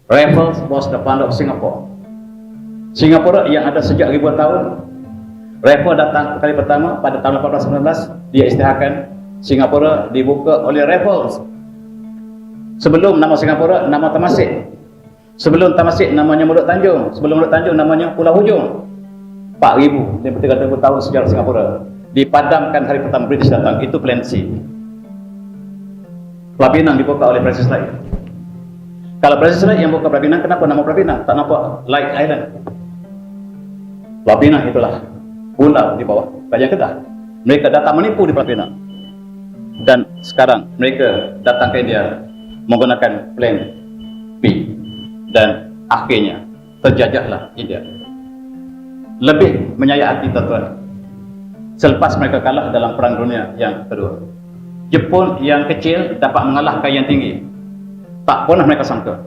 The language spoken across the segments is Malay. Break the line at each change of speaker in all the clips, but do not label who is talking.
Raffles was the founder of Singapore. Singapura yang ada sejak ribuan tahun. Raffles datang kali pertama pada tahun 1819. Dia isytiharkan Singapura dibuka oleh Raffles. Sebelum nama Singapura, nama Temasek. Sebelum Temasek, namanya Mulut Tanjung. Sebelum Mulut Tanjung, namanya Pulau Hujung. 4,300 tahun sejarah Singapura. Dipadamkan hari pertama British datang. Itu Plan C. Pulau Pinang dibuka oleh Francis Light. Kalau Francis Light yang buka Pulau Pinang, kenapa nama Pulau Pinang? Tak nampak Light Island. Pulau Pinang itulah pulau di bawah Kerajaan Kedah. Mereka datang menipu di Pulau Pinang. Dan sekarang mereka datang ke India menggunakan Plan B. Dan akhirnya terjajahlah India. Lebih menyayat hati tuan-tuan. Selepas mereka kalah dalam Perang Dunia yang kedua, Jepun yang kecil dapat mengalahkan yang tinggi. Tak pernah mereka sangka.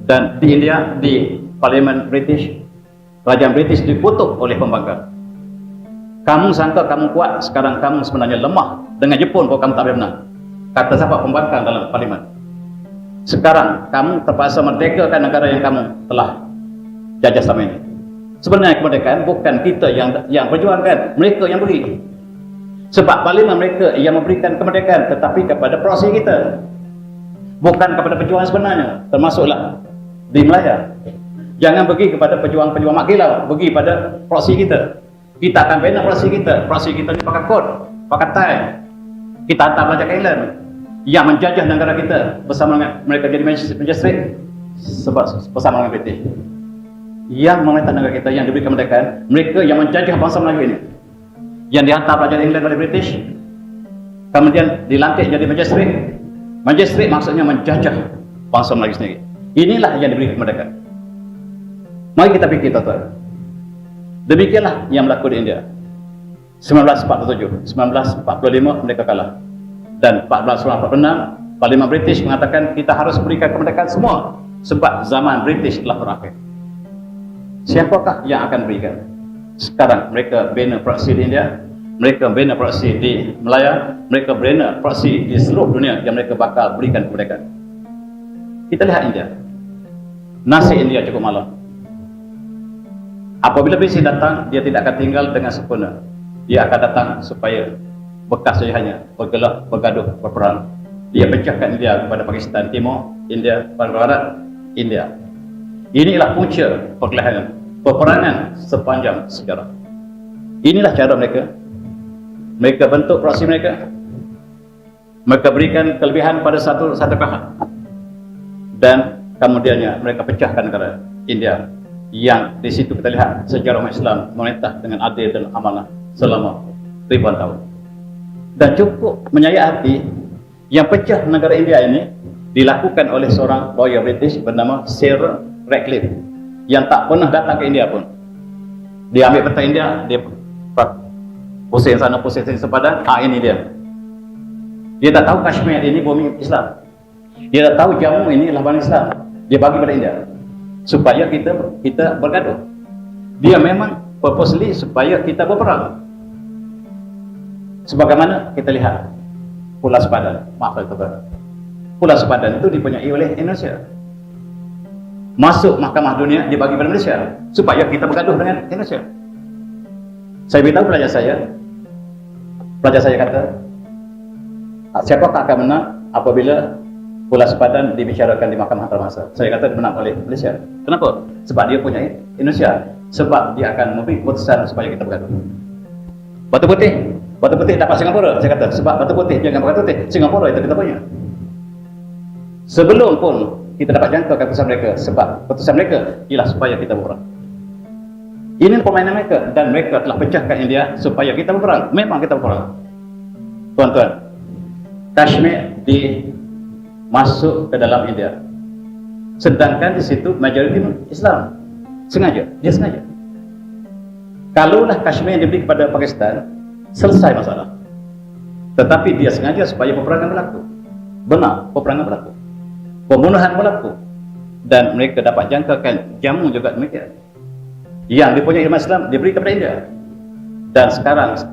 Dan di India, di Parlimen British, Kerajaan British dikutuk oleh pembangkang. Kamu sangka kamu kuat, sekarang kamu sebenarnya lemah. Dengan Jepun pun kamu tak boleh menang. Kata siapa pembangkang dalam parlimen. Sekarang kamu terpaksa merdekakan negara yang kamu telah jajah selama ini. Sebenarnya kemerdekaan bukan kita yang perjuangkan, mereka yang beri. Sebab parlimen mereka yang memberikan kemerdekaan, tetapi kepada proksi kita, bukan kepada pejuang sebenarnya, termasuklah di Melaya. Jangan pergi kepada pejuang-pejuang mak kilau, pergi pada proksi kita. Kita akan bina proksi kita. Proksi kita ni pakai kod, pakai tie. Kita hantar pelajar ke England yang menjajah negara kita bersama dengan mereka jadi magistrate bersama dengan British. Yang memerintah negara kita, yang diberi kemerdekaan, mereka yang menjajah bangsa Melayu ini, yang dihantar pelajar England oleh British, kemudian dilantik jadi magistrate. Magistrate maksudnya menjajah bangsa Melayu sendiri. Inilah yang diberi kemerdekaan. Mari kita fikir tuan-tuan. Demikianlah yang berlaku di India. 1947, 1945 mereka kalah. Dan 1446 Parlimen British mengatakan kita harus berikan kemerdekaan semua sebab zaman British telah berakhir. Siapakah yang akan berikan? Sekarang mereka bina proksi di India, mereka bina proksi di Melaya, mereka bina proksi di seluruh dunia yang mereka bakal berikan kemerdekaan. Kita lihat India. Nasib India cukup malang. Apabila British datang, dia tidak akan tinggal dengan sempurna. Dia akan datang supaya bekas jajahannya bergelak, bergaduh, berperang. Dia pecahkan India kepada Pakistan Timur, India pada barat, India. Inilah punca perkelahian, peperangan sepanjang sejarah. Inilah cara mereka. Mereka bentuk proksi mereka. Mereka berikan kelebihan pada satu pihak. Dan kemudiannya mereka pecahkan negara India. Yang di situ kita lihat sejarah umat Islam memerintah dengan adil dan amanah selama ribuan tahun. Dan cukup menyayat hati, yang pecah negara India ini dilakukan oleh seorang lawyer British bernama Sir Ratcliffe, yang tak pernah datang ke India pun. Dia ambil peta India, dia pusing sana pusing sini sepadan. Ini dia. Dia tak tahu Kashmir ini bumi Islam. Dia tak tahu Jammu ini lawan Islam. Dia bagi pada India supaya kita bergaduh. Dia memang purposely supaya kita berperang. Sebagaimana kita lihat Pulau Sepadan, maaf tuan-tuan, Pulau Sepadan itu dipunyai oleh Indonesia. Masuk mahkamah dunia dibagi pada Malaysia supaya kita bergaduh dengan Indonesia. Saya beritahu pelajar saya kata, siapakah akan menang apabila Pulau Sepadan dibicarakan di Mahkamah Antarabangsa? Saya kata menang oleh Malaysia. Kenapa? Sebab dia punya Indonesia. Sebab dia akan memberi keputusan supaya kita bergaduh. Batu putih dapat Singapura. Saya kata sebab batu putih jangan batu putih, Singapura itu kita punya. Sebelum pun kita dapat jangka keputusan mereka, sebab keputusan mereka ialah supaya kita berperang. Ini permainan mereka, dan mereka telah pecahkan India supaya kita berperang. Memang kita berperang. Tuan-tuan, Kashmir masuk ke dalam India, sedangkan di situ majoriti Islam. Dia sengaja. Kalaulah Kashmir diberi kepada Pakistan, selesai masalah. Tetapi dia sengaja supaya peperangan berlaku. Benar, peperangan berlaku, pembunuhan berlaku, dan mereka dapat jangkakan Jammu juga demikian. Yang dipunyai umat Islam diberi kepada India, dan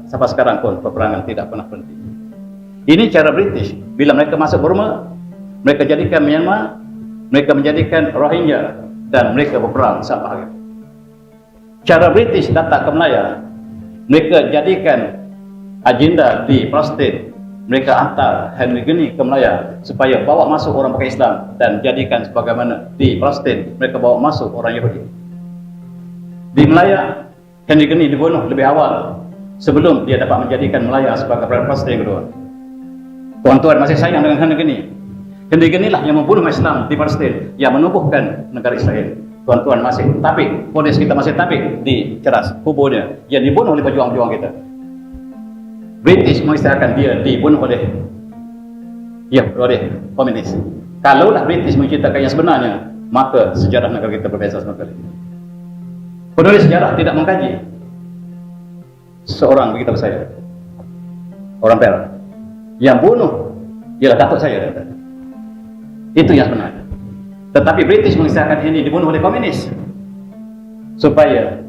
sampai sekarang pun peperangan tidak pernah berhenti. Ini cara British. Bila mereka masuk Burma, mereka jadikan Myanmar, mereka menjadikan Rohingya dan mereka berperang sampai hari. Cara British datang ke Melaya, mereka jadikan agenda di Palestin. Mereka hantar Henry Geni ke Melaya supaya bawa masuk orang pakai Islam dan jadikan sebagaimana di Palestin mereka bawa masuk orang Yahudi. Di Melaya, Henry Geni dibunuh lebih awal sebelum dia dapat menjadikan Melaya sebagai Palestin yang kedua. Tuan-tuan masih sayang dengan Henry Geni. Henry Geni lah yang membunuh Islam di Palestin, yang menubuhkan negara Israel. Tuan-tuan masih tapik, polis kita masih tapik di Ceras, kuburnya yang dibunuh oleh pejuang-pejuang kita. British mengistilahkan dia dibunuh oleh komunis. Kalaulah British menceritakan yang sebenarnya, maka sejarah negara kita berbeza sama sekali. Penulis sejarah tidak mengkaji seorang begitu saya, orang Perak yang bunuh ialah datuk saya. Itu yang sebenarnya. Tetapi British mengistilahkan ini dibunuh oleh komunis supaya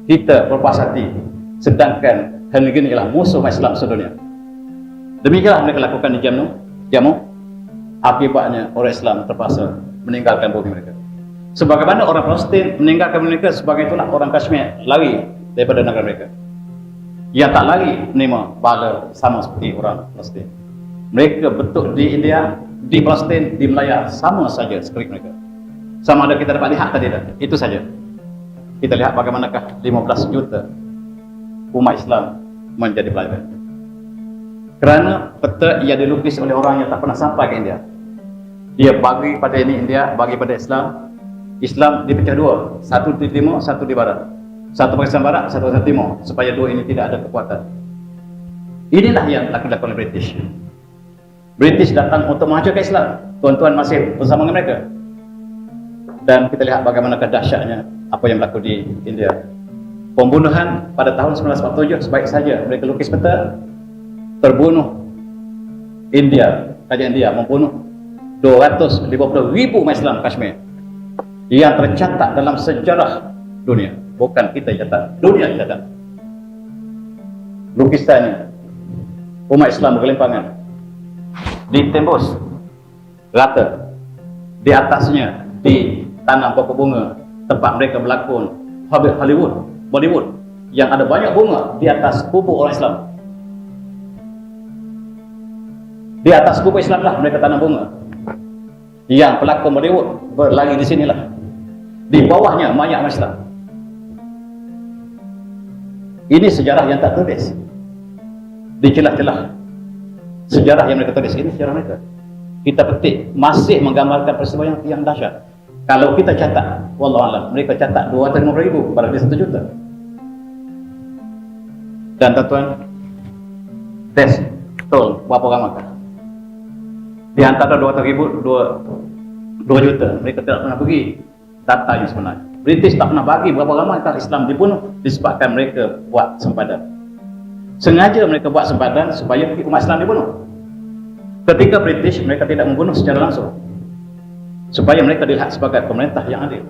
kita berpuas hati, sedangkan Henry Geni ialah musuh Islam sedunia. Demikianlah mereka lakukan di Jammu. Akibatnya orang Islam terpaksa meninggalkan bumi mereka. Sebagaimana orang Palestin meninggalkan mereka, sebagai itulah orang Kashmir lari daripada negara mereka. Yang tak lari menerima bala sama seperti orang Palestin. Mereka betul di India, di Palestin, di Melaya sama saja skrip mereka. Sama ada kita dapat lihat tadi dah. Itu saja. Kita lihat bagaimanakah 15 juta umat Islam menjadi pelajar. Kerana peta yang dilukis oleh orang yang tak pernah sampai ke India. Dia bagi pada ini India, bagi pada Islam. Islam dipecah dua, satu di timur, satu di barat. Satu Pakistan barat, satu Pakistan timur, supaya dua ini tidak ada kekuatan. Inilah yang dilakukan oleh British. British datang untuk menghancurkan Islam. Tuan-tuan masih bersama dengan mereka. Dan kita lihat bagaimana dahsyatnya apa yang berlaku di India. Pembunuhan pada tahun 1947 sebaik saja mereka lukis peta, terbunuh India, kerajaan India membunuh 250,000 umat Islam Kashmir yang tercatat dalam sejarah dunia. Bukan kita catat, dunia catat. Lukisannya umat Islam bergelimpangan, ditembus rata, di atasnya ditanam pokok bunga tempat mereka berlakon Bollywood yang ada banyak bunga di atas kubur orang Islam. Di atas kubur Islam lah mereka tanam bunga. Yang pelakon Bollywood berlari di sinilah. Di bawahnya mayat orang Islam. Ini sejarah yang tak tulis. Di celah-celah sejarah yang mereka tulis, ini sejarah mereka. Kita petik, masih menggambarkan peristiwa yang dahsyat. Kalau kita catat, wallahualam, mereka catat 250,000 pada dia 1 juta. Dan tuan-tuan, tes betul berapa ramakah? Di antara 200,000, 2 juta, mereka tidak pernah pergi data yang sebenarnya. British tak pernah bagi berapa ramakah Islam dibunuh, disebabkan mereka buat sempadan. Sengaja mereka buat sempadan supaya umat Islam dibunuh. Ketika British, mereka tidak membunuh secara langsung, supaya mereka dilihat sebagai pemerintah yang adil.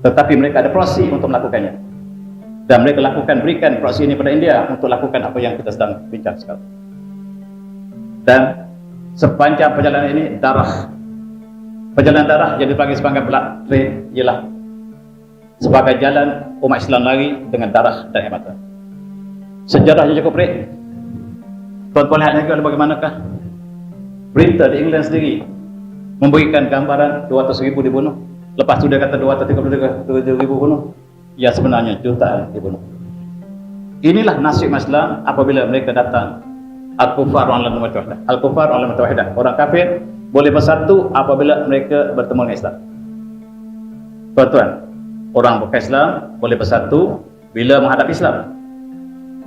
Tetapi mereka ada proses untuk melakukannya. Dan mereka berikan proses ini pada India untuk lakukan apa yang kita sedang bincang sekarang. Dan sepanjang perjalanan ini, perjalanan darah yang dipanggil sebagai blood trail ialah sebagai jalan umat Islam lari dengan darah dan air mata. Sejarahnya cukup pelik. Tuan-tuan lihat lagi bagaimanakah berita di England sendiri memberikan gambaran 200,000 dibunuh. Lepas tu dia kata 233,000 bunuh. Ya sebenarnya jutaan dibunuh. Inilah nasib Islam apabila mereka datang. Al-Kufar wal Mutawahidah. Al-Kufar wal Mutawahidah. Orang kafir boleh bersatu apabila mereka bertemu dengan Islam. Tuan-tuan, orang bukan Islam boleh bersatu bila menghadap Islam.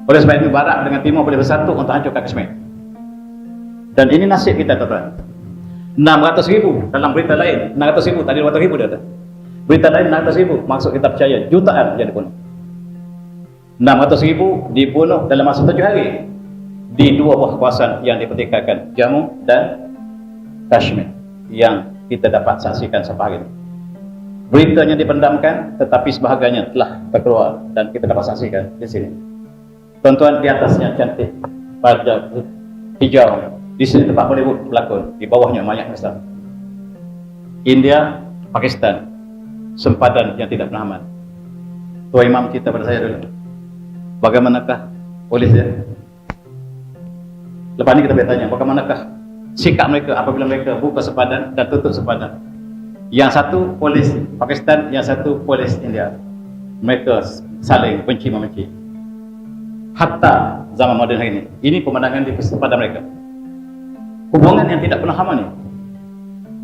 Oleh sebab itu barat dengan timur boleh bersatu untuk hancurkan Kashmir. Dan ini nasib kita, tuan-tuan. 600,000 dalam berita lain, 600,000 tadi 200,000 dia kata. Berita lain 600,000, maksud kita percaya jutaan yang dibunuh. 600,000 dibunuh dalam masa 7 hari di 2 buah kawasan yang dipertikaikan, Jammu dan Kashmir, yang kita dapat saksikan sampai hari ini. Beritanya dipendamkan, tetapi sebahagiannya telah terkeluar dan kita dapat saksikan di sini. Tuan-tuan, di atasnya cantik, pada hijau. Di sini tempat Bollywood berlakon, di bawahnya mayat Islam. India, Pakistan, sempadan yang tidak pernah aman. Tua Imam cerita pada saya dulu, bagaimanakah polis ya? Lepas ini kita bertanya, bagaimanakah sikap mereka apabila mereka buka sempadan dan tutup sempadan? Yang satu polis Pakistan, yang satu polis India. Mereka saling benci membenci. Hatta zaman moden hari ini, ini pemandangan di sempadan mereka. Hubungan yang tidak pernah aman ini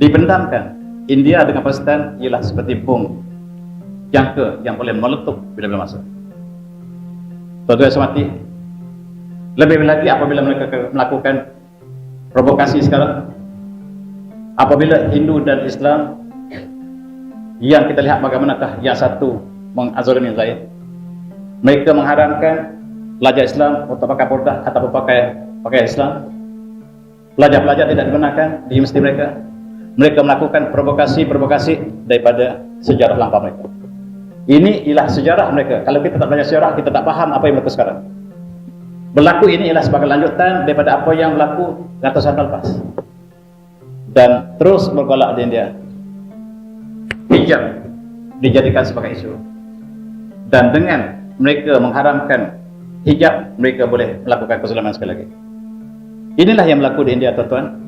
dipendamkan. India dengan Pakistan ialah seperti bom jangka yang boleh meletup bila-bila masa. Tuan-tuan yang semati, lebih lagi apabila mereka melakukan provokasi sekarang, apabila Hindu dan Islam yang kita lihat bagaimanakah yang satu mengazalimi yang lain, mereka mengharamkan pelajar Islam untuk pakai burdah atau pakai Islam. Pelajar-pelajar tidak dibenarkan di universiti mereka. Mereka melakukan provokasi daripada sejarah lampau mereka. Ini ialah sejarah mereka. Kalau kita tak belajar sejarah, kita tak faham apa yang berlaku sekarang. Berlaku ini ialah sebagai lanjutan daripada apa yang berlaku ratusan tahun lepas. Dan terus bergolak di India. Hijab dijadikan sebagai isu. Dan dengan mereka mengharamkan hijab, mereka boleh melakukan kezaliman sekali lagi. Inilah yang berlaku di India, tuan-tuan.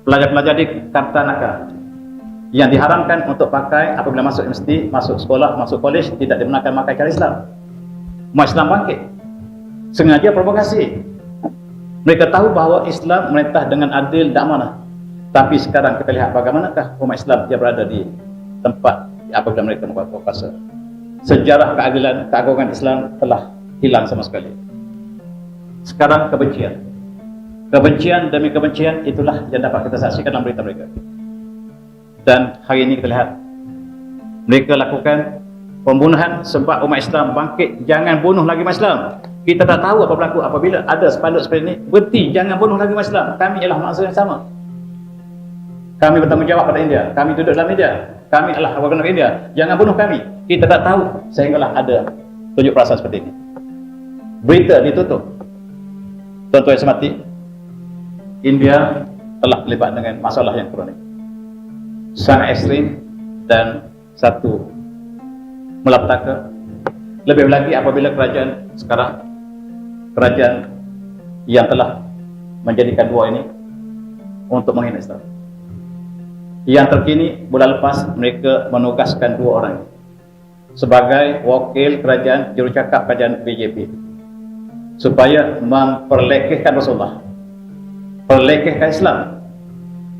Pelajar-pelajar di Kartanaka yang diharamkan untuk pakai apabila masuk universiti, masuk sekolah, masuk kolej, tidak dibenarkan pakai cara Islam. Umat Islam bangkit, sengaja provokasi. Mereka tahu bahawa Islam merintah dengan adil dan amanah. Tapi sekarang kita lihat bagaimanakah umat Islam yang berada di tempat apabila mereka membuat provokasi. Sejarah keadilan, keagungan Islam telah hilang sama sekali. Sekarang kebencian. Kebencian demi kebencian itulah yang dapat kita saksikan dalam berita mereka. Dan hari ini kita lihat mereka lakukan pembunuhan sebab umat Islam bangkit. Jangan bunuh lagi umat Islam. Kita tak tahu apa berlaku apabila ada spanduk seperti ini. Berhenti, jangan bunuh lagi umat Islam. Kami ialah manusia yang sama. Kami bertanggungjawab pada India. Kami duduk dalam India. Kami adalah warga negara India. Jangan bunuh kami. Kita tak tahu sehinggalah ada tunjuk perasaan seperti ini. Berita ditutup. Tuan-tuan yang semati, India telah terlibat dengan masalah yang kronik, sangat ekstrim dan satu malapetaka. Lebih lagi apabila kerajaan sekarang, kerajaan yang telah menjadikan dua ini untuk menghina Islam. Yang terkini, bulan lepas mereka menugaskan dua orang sebagai wakil kerajaan, jurucakap kerajaan BJP, supaya memperlekehkan Rasulullah, perlekehkan Islam,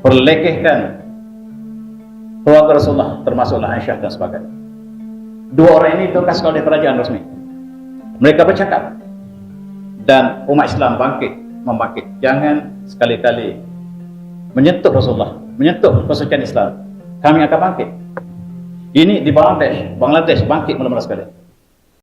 perlekehkan keluarga Rasulullah, termasuklah Aisyah dan sebagainya. Dua orang ini tugas oleh kerajaan resmi. Mereka bercakap dan umat Islam membangkit. Jangan sekali-kali menyentuh Rasulullah, menyentuh kesucian Islam. Kami akan bangkit. Ini di Bangladesh bangkit mula-mula sekali.